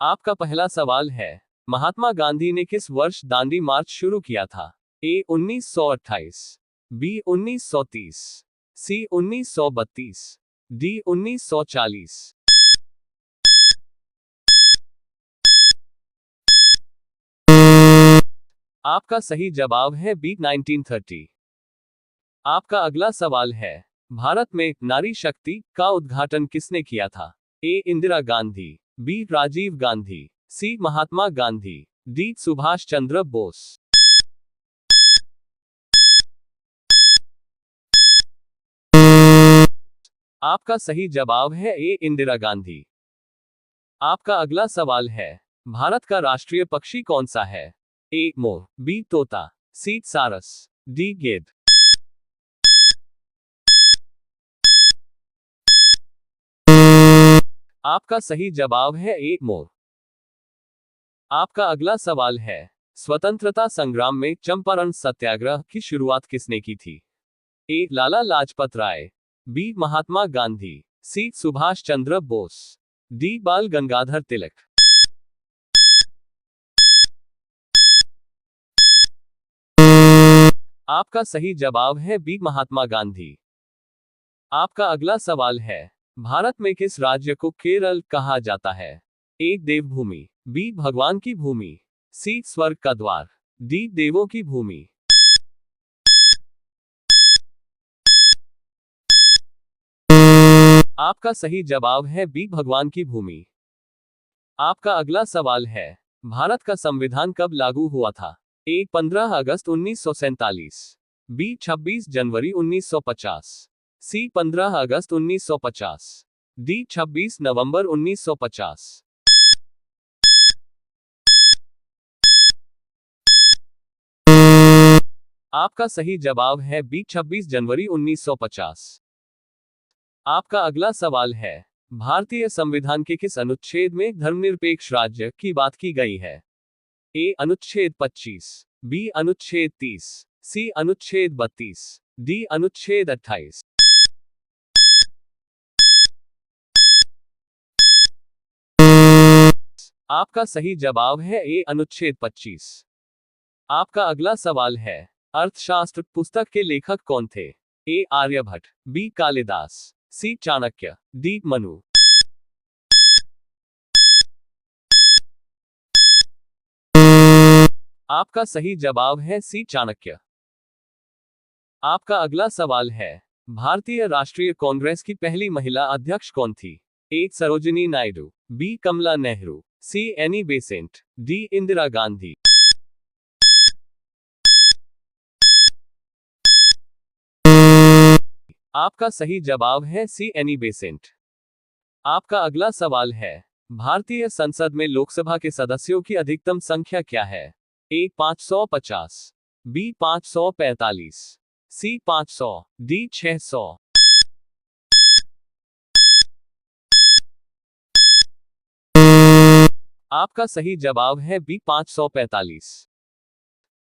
आपका पहला सवाल है, महात्मा गांधी ने किस वर्ष दांडी मार्च शुरू किया था? ए 1928, बी 1930, सी 1932, डी 1940। आपका सही जवाब है बी 1930। आपका अगला सवाल है, भारत में नारी शक्ति का उद्घाटन किसने किया था? ए इंदिरा गांधी, बी राजीव गांधी, सी महात्मा गांधी, डी सुभाष चंद्र बोस। आपका सही जवाब है ए इंदिरा गांधी। आपका अगला सवाल है, भारत का राष्ट्रीय पक्षी कौन सा है? ए मोर, बी तोता, सी सारस, डी गिद्ध। आपका सही जवाब है ए मोर। आपका अगला सवाल है, स्वतंत्रता संग्राम में चंपारण सत्याग्रह की शुरुआत किसने की थी? ए लाला लाजपत राय, बी महात्मा गांधी, सी सुभाष चंद्र बोस, डी बाल गंगाधर तिलक। आपका सही जवाब है बी महात्मा गांधी। आपका अगला सवाल है, भारत में किस राज्य को केरल कहा जाता है? ए देवभूमि, बी भगवान की भूमि, सी स्वर्ग का द्वार, डी देवों की भूमि। आपका सही जवाब है बी भगवान की भूमि। आपका अगला सवाल है, भारत का संविधान कब लागू हुआ था? ए 15 अगस्त 1947, बी 26 जनवरी 1950, सी 15 अगस्त 1950, डी 26 नवंबर 1950। आपका सही जवाब है बी 26 जनवरी 1950। आपका अगला सवाल है, भारतीय संविधान के किस अनुच्छेद में धर्मनिरपेक्ष राज्य की बात की गई है? ए अनुच्छेद 25, बी अनुच्छेद 30, सी अनुच्छेद 32, डी अनुच्छेद 28। आपका सही जवाब है ए अनुच्छेद 25। आपका अगला सवाल है, अर्थशास्त्र पुस्तक के लेखक कौन थे? ए आर्यभट्ट, बी कालिदास, सी चाणक्य, डी मनु। आपका सही जवाब है सी चाणक्य। आपका अगला सवाल है, भारतीय राष्ट्रीय कांग्रेस की पहली महिला अध्यक्ष कौन थी? A Sarojini Naidu, B Kamala Nehru, C Annie Besant, D Indira Gandhi. आपका सही जवाब है सी एनी बेसेंट। आपका अगला सवाल है, भारतीय संसद में लोकसभा के सदस्यों की अधिकतम संख्या क्या है? ए 550, बी 545, सी 500, डी 600। आपका सही जवाब है बी 545।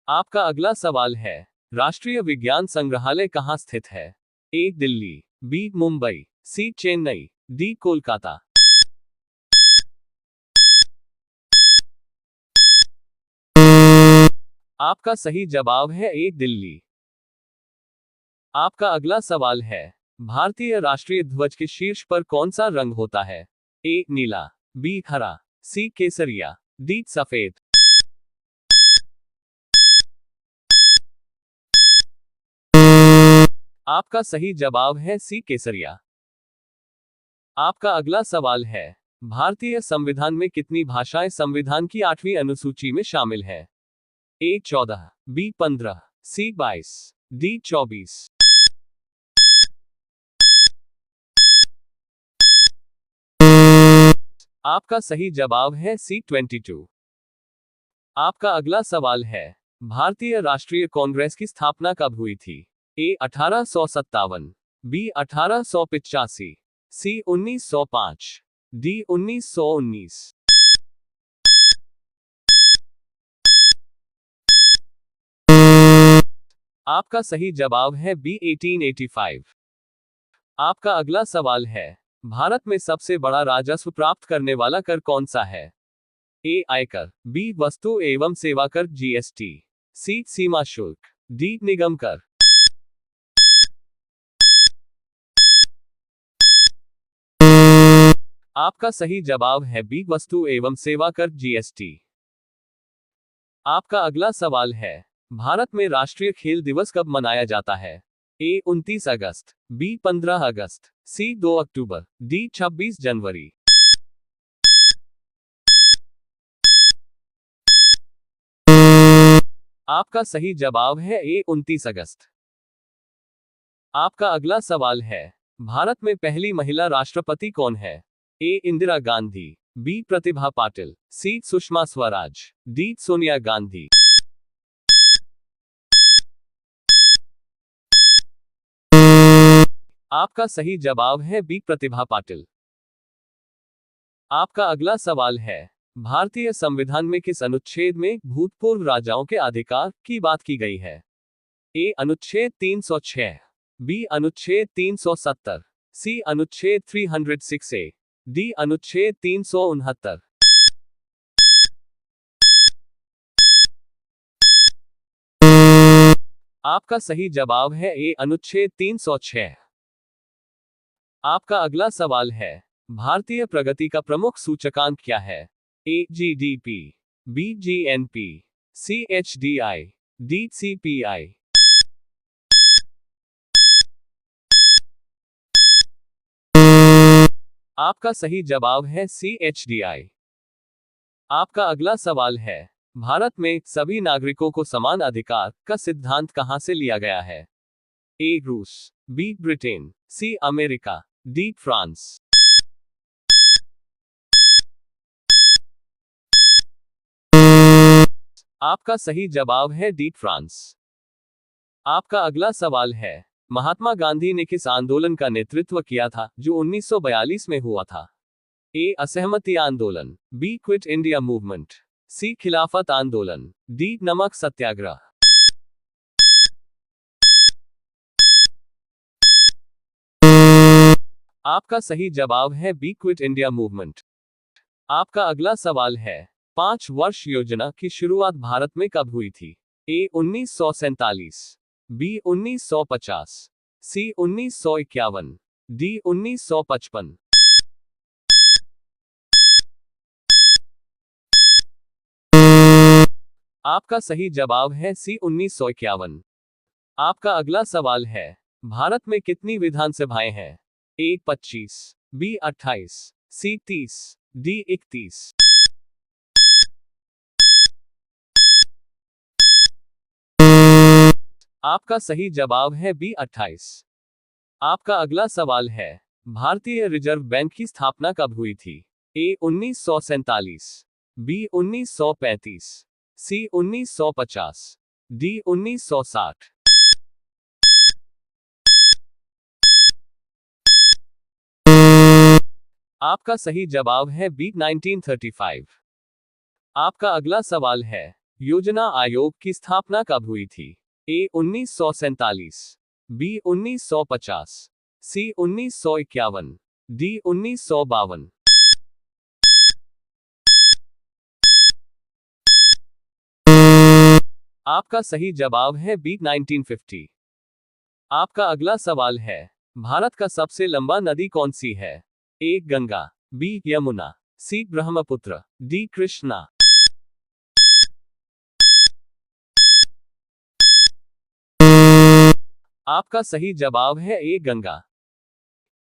आपका अगला सवाल है, राष्ट्रीय विज्ञान संग्रहालय कहाँ स्थित है? ए दिल्ली, बी मुंबई, सी चेन्नई, डी कोलकाता। आपका सही जवाब है ए दिल्ली। आपका अगला सवाल है, भारतीय राष्ट्रीय ध्वज के शीर्ष पर कौन सा रंग होता है? ए नीला, बी हरा, सी केसरिया, डी सफेद। आपका सही जवाब है सी केसरिया। आपका अगला सवाल है, भारतीय संविधान में कितनी भाषाएं संविधान की 8वीं अनुसूची में शामिल है? ए 14, बी 15, सी 22, डी 24। आपका सही जवाब है सी 22। आपका अगला सवाल है, भारतीय राष्ट्रीय कांग्रेस की स्थापना कब हुई थी? ए 1857, बी 1885, सी 1905, डी 1919। आपका सही जवाब है बी 1885। आपका अगला सवाल है, भारत में सबसे बड़ा राजस्व प्राप्त करने वाला कर कौन सा है? ए आयकर, बी वस्तु एवं सेवा कर जीएसटी, सी सीमा शुल्क, डी निगम कर। आपका सही जवाब है बी वस्तु एवं सेवा कर जीएसटी। आपका अगला सवाल है, भारत में राष्ट्रीय खेल दिवस कब मनाया जाता है? ए 29 अगस्त, बी 15 अगस्त, सी 2 अक्टूबर, डी 26 जनवरी। आपका सही जवाब है ए 29 अगस्त। आपका अगला सवाल है, भारत में पहली महिला राष्ट्रपति कौन है? ए इंदिरा गांधी, बी प्रतिभा पाटिल, सी सुषमा स्वराज, डी सोनिया गांधी। आपका सही जवाब है बी प्रतिभा पाटिल। आपका अगला सवाल है, भारतीय संविधान में किस अनुच्छेद में भूतपूर्व राजाओं के अधिकार की बात की गई है? ए अनुच्छेद 306, बी अनुच्छेद 370, सी अनुच्छेद 306A, डी अनुच्छेद 369। आपका सही जवाब है ए अनुच्छेद 306। आपका अगला सवाल है, भारतीय प्रगति का प्रमुख सूचकांक क्या है? ए जीडीपी, बी जीएनपी, सी एचडीआई, डी सीपीआई। आपका सही जवाब है सी एचडीआई। आपका अगला सवाल है, भारत में सभी नागरिकों को समान अधिकार का सिद्धांत कहां से लिया गया है? ए रूस, B Britain, C America, D France. आपका सही जवाब है डी फ्रांस। आपका अगला सवाल है, महात्मा गांधी ने किस आंदोलन का नेतृत्व किया था जो 1942 में हुआ था? ए असहमति आंदोलन, बी क्विट इंडिया मूवमेंट, सी खिलाफत आंदोलन, डी नमक सत्याग्रह। आपका सही जवाब है बी क्विट इंडिया मूवमेंट। आपका अगला सवाल है, 5 वर्ष योजना की शुरुआत भारत में कब हुई थी? ए 1947, बी 1950, सी 1951, डी 1955। आपका सही जवाब है सी 1951। आपका अगला सवाल है, भारत में कितनी विधानसभाएं हैं? ए 25, बी 28, सी 30, डी 31। आपका सही जवाब है बी 28। आपका अगला सवाल है, भारतीय रिजर्व बैंक की स्थापना कब हुई थी? ए 1947, बी 1935, सी 1950, डी 1960। आपका सही जवाब है बी 1935। आपका अगला सवाल है, योजना आयोग की स्थापना कब हुई थी? ए 1947, बी 1950, सी 1951, डी 1952। आपका सही जवाब है बी 1950। आपका अगला सवाल है, भारत का सबसे लंबा नदी कौन सी है? ए गंगा, बी यमुना, सी ब्रह्मपुत्र, डी कृष्णा। आपका सही जवाब है ए गंगा।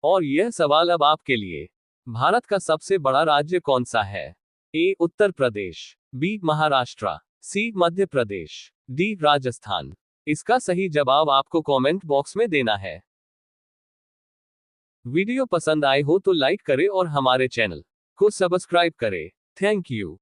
और यह सवाल अब आपके लिए, भारत का सबसे बड़ा राज्य कौन सा है? ए उत्तर प्रदेश, बी महाराष्ट्र, सी मध्य प्रदेश, डी राजस्थान। इसका सही जवाब आपको कमेंट बॉक्स में देना है। वीडियो पसंद आए हो तो लाइक करें और हमारे चैनल को सब्सक्राइब करें। Thank you.